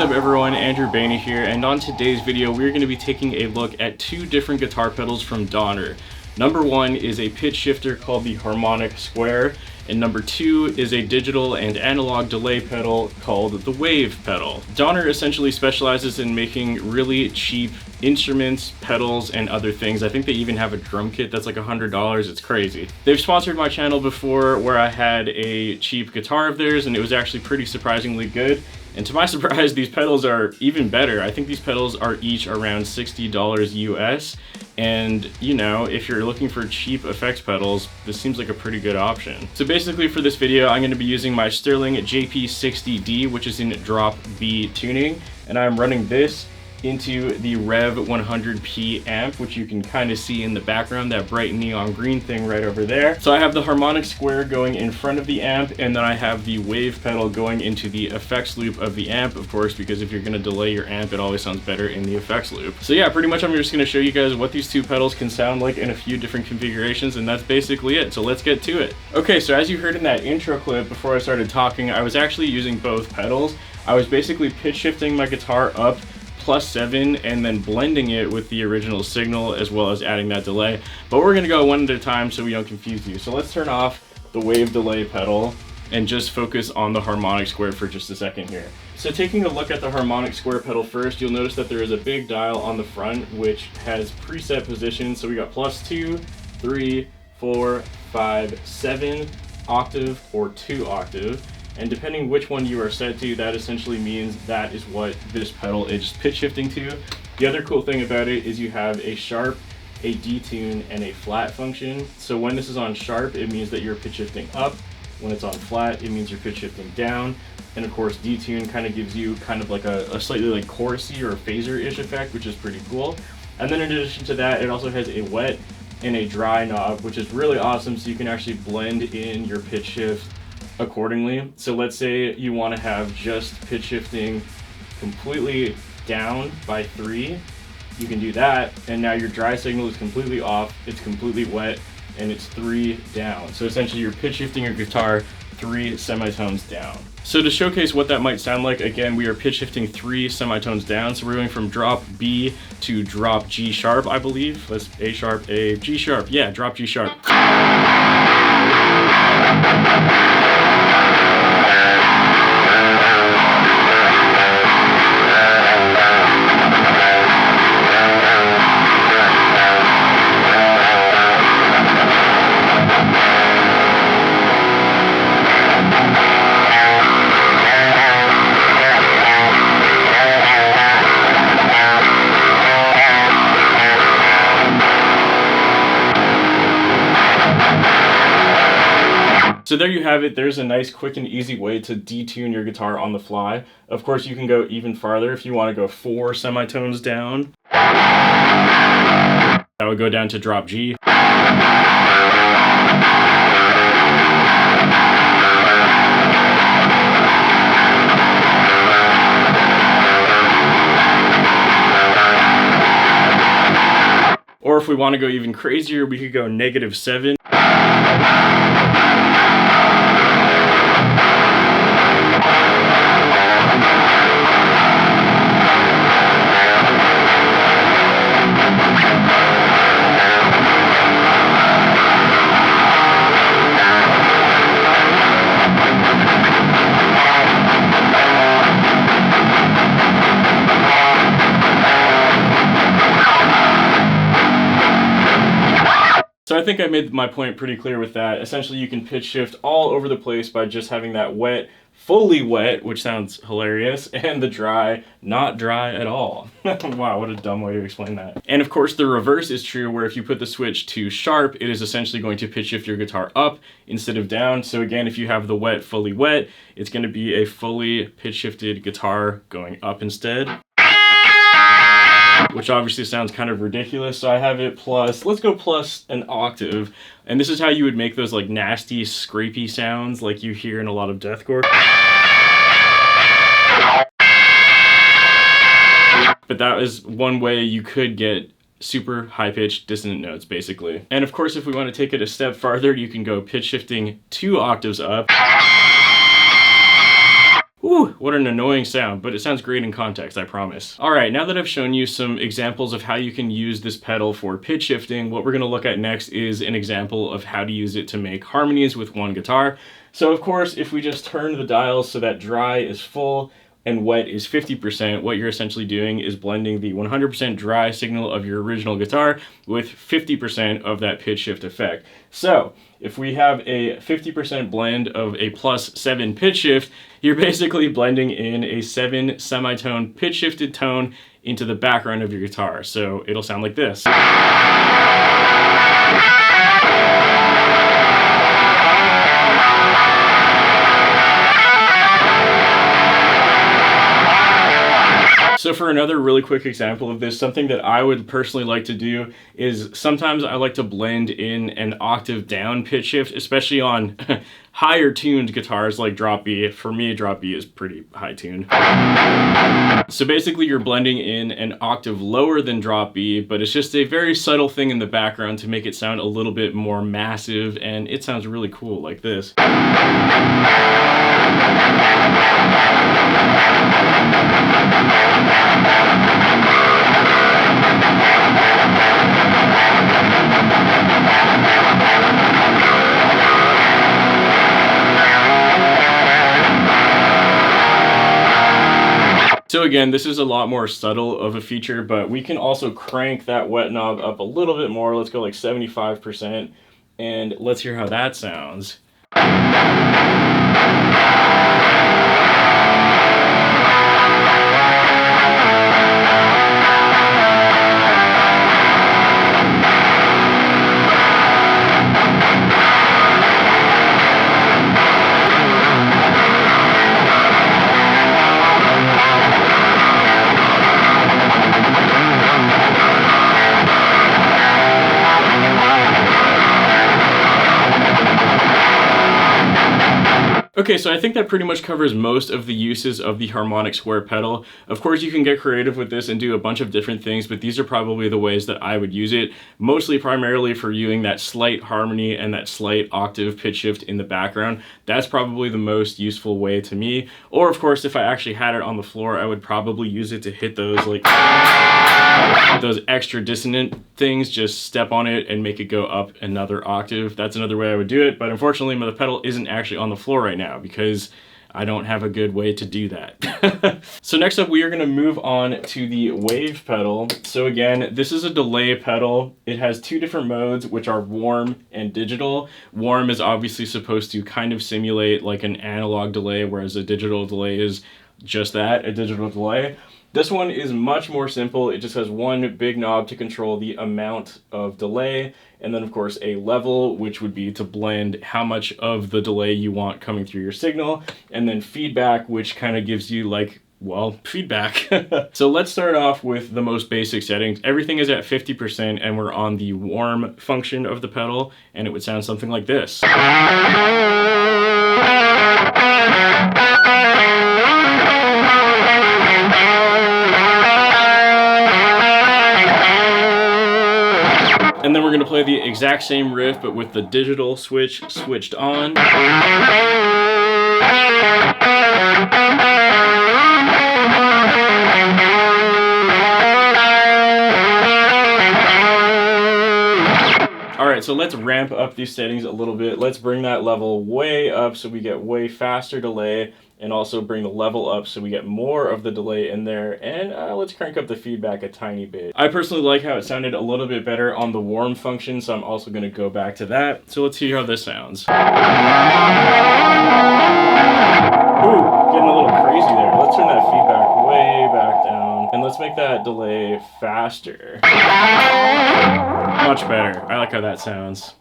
up everyone, Andrew Bainey here, and on today's video we're going to be taking a look at two different guitar pedals from Donner. Number one is a pitch shifter called the Harmonic Square, and number two is a digital and analog delay pedal called the Wave pedal. Donner essentially specializes in making really cheap instruments, pedals, and other things. I think they even have a drum kit that's like $100. It's crazy. They've sponsored my channel before where I had a cheap guitar of theirs and it was actually pretty surprisingly good. And to my surprise, these pedals are even better. I think these pedals are each around $60 US. And you know, if you're looking for cheap effects pedals, this seems like a pretty good option. So basically for this video, I'm gonna be using my Sterling JP60D, which is in drop B tuning. And I'm running this into the Rev 100P amp, which you can kind of see in the background, that bright neon green thing right over there. So I have the Harmonic Square going in front of the amp, and then I have the Wave pedal going into the effects loop of the amp, of course, because if you're going to delay your amp, it always sounds better in the effects loop. So yeah, pretty much I'm just going to show you guys what these two pedals can sound like in a few different configurations, and that's basically it. So let's get to it. Okay, so as you heard in that intro clip before I started talking, I was actually using both pedals. I was basically pitch shifting my guitar up +7 and then blending it with the original signal as well as adding that delay. But we're gonna go one at a time so we don't confuse you. So let's turn off the Wave delay pedal and just focus on the Harmonic Square for just a second here. So taking a look at the Harmonic Square pedal first, you'll notice that there is a big dial on the front which has preset positions. So we got +2, 3, 4, 5, 7 octave or 2 octave. And depending which one you are set to, that essentially means that is what this pedal is pitch shifting to. The other cool thing about it is you have a sharp, a detune, and a flat function. So when this is on sharp, it means that you're pitch shifting up. When it's on flat, it means you're pitch shifting down. And of course, detune kind of gives you kind of like a slightly like chorusy or phaser-ish effect, which is pretty cool. And then in addition to that, it also has a wet and a dry knob, which is really awesome, so you can actually blend in your pitch shift accordingly. So let's say you want to have just pitch shifting completely down by 3, you can do that, and now your dry signal is completely off, it's completely wet, and it's 3 down. So essentially you're pitch shifting your guitar 3 semitones down. So to showcase what that might sound like, again, we are pitch shifting 3 semitones down. So we're going from drop B to drop G sharp, I believe. Let's A sharp, A, G sharp. Yeah, drop G sharp. So there you have it. There's a nice, quick, and easy way to detune your guitar on the fly. Of course, you can go even farther if you want to go 4 semitones down. That would go down to drop G. Or if we want to go even crazier, we could go -7. So I think I made my point pretty clear with that. Essentially, you can pitch shift all over the place by just having that wet, fully wet, which sounds hilarious, and the dry, not dry at all. Wow, what a dumb way to explain that. And of course, the reverse is true, where if you put the switch to sharp, it is essentially going to pitch shift your guitar up instead of down. So again, if you have the wet, fully wet, it's going to be a fully pitch shifted guitar going up instead, which obviously sounds kind of ridiculous. So I have it plus, let's go plus an octave. And this is how you would make those like nasty, scrapey sounds like you hear in a lot of deathcore. But that is one way you could get super high-pitched dissonant notes, basically. And of course, if we want to take it a step farther, you can go pitch shifting 2 octaves up. Woo! Whew, what an annoying sound, but it sounds great in context, I promise. All right, now that I've shown you some examples of how you can use this pedal for pitch shifting, what we're gonna look at next is an example of how to use it to make harmonies with one guitar. So of course, if we just turn the dials so that dry is full and wet is 50%, what you're essentially doing is blending the 100% dry signal of your original guitar with 50% of that pitch shift effect. So if we have a 50% blend of a +7 pitch shift, you're basically blending in a 7 semitone pitch shifted tone into the background of your guitar. So it'll sound like this. So for another really quick example of this, something that I would personally like to do is sometimes I like to blend in an octave down pitch shift, especially on higher tuned guitars like drop B. For me, drop B is pretty high tuned. So basically you're blending in an octave lower than drop B, but it's just a very subtle thing in the background to make it sound a little bit more massive, and it sounds really cool like this. So again, this is a lot more subtle of a feature, but we can also crank that wet knob up a little bit more. Let's go like 75%, and let's hear how that sounds. Okay, so I think that pretty much covers most of the uses of the Harmonic Square pedal. Of course, you can get creative with this and do a bunch of different things, but these are probably the ways that I would use it, mostly primarily for using that slight harmony and that slight octave pitch shift in the background. That's probably the most useful way to me. Or of course, if I actually had it on the floor, I would probably use it to hit those like those extra dissonant things, just step on it and make it go up another octave. That's another way I would do it, but unfortunately the pedal isn't actually on the floor right now because I don't have a good way to do that. So next up, we are gonna move on to the wave pedal. So again, this is a delay pedal. It has two different modes, which are warm and digital. Warm is obviously supposed to kind of simulate like an analog delay, whereas a digital delay is just that, a digital delay. This one is much more simple. It just has one big knob to control the amount of delay, and then of course a level, which would be to blend how much of the delay you want coming through your signal, and then feedback, which kind of gives you like, well, feedback. So let's start off with the most basic settings. Everything is at 50% and we're on the warm function of the pedal, and it would sound something like this. And then we're gonna play the exact same riff, but with the digital switch switched on. All right, so let's ramp up these settings a little bit. Let's bring that level way up so we get way faster delay, and also bring the level up so we get more of the delay in there, and let's crank up the feedback a tiny bit. I personally like how it sounded a little bit better on the warm function, so I'm also going to go back to that. So let's hear how this sounds. Ooh, getting a little crazy there. Let's turn that feedback way back down, and let's make that delay faster. Much better. I like how that sounds.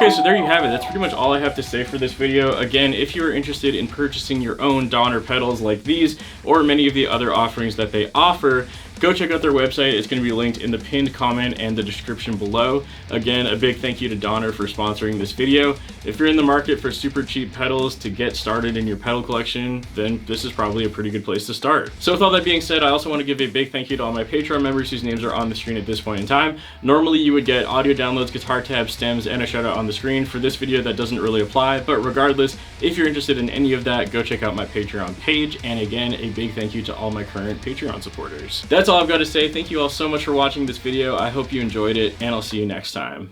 Okay, so there you have it. That's pretty much all I have to say for this video. Again, if you are interested in purchasing your own Donner pedals like these, or many of the other offerings that they offer, go check out their website. It's going to be linked in the pinned comment and the description below. Again, a big thank you to Donner for sponsoring this video. If you're in the market for super cheap pedals to get started in your pedal collection, then this is probably a pretty good place to start. So with all that being said, I also want to give a big thank you to all my Patreon members whose names are on the screen at this point in time. Normally you would get audio downloads, guitar tabs, stems, and a shout out on the screen. For this video that doesn't really apply, but regardless, if you're interested in any of that, go check out my Patreon page. And again, a big thank you to all my current Patreon supporters. That's all I've got to say. Thank you all so much for watching this video. I hope you enjoyed it, and I'll see you next time.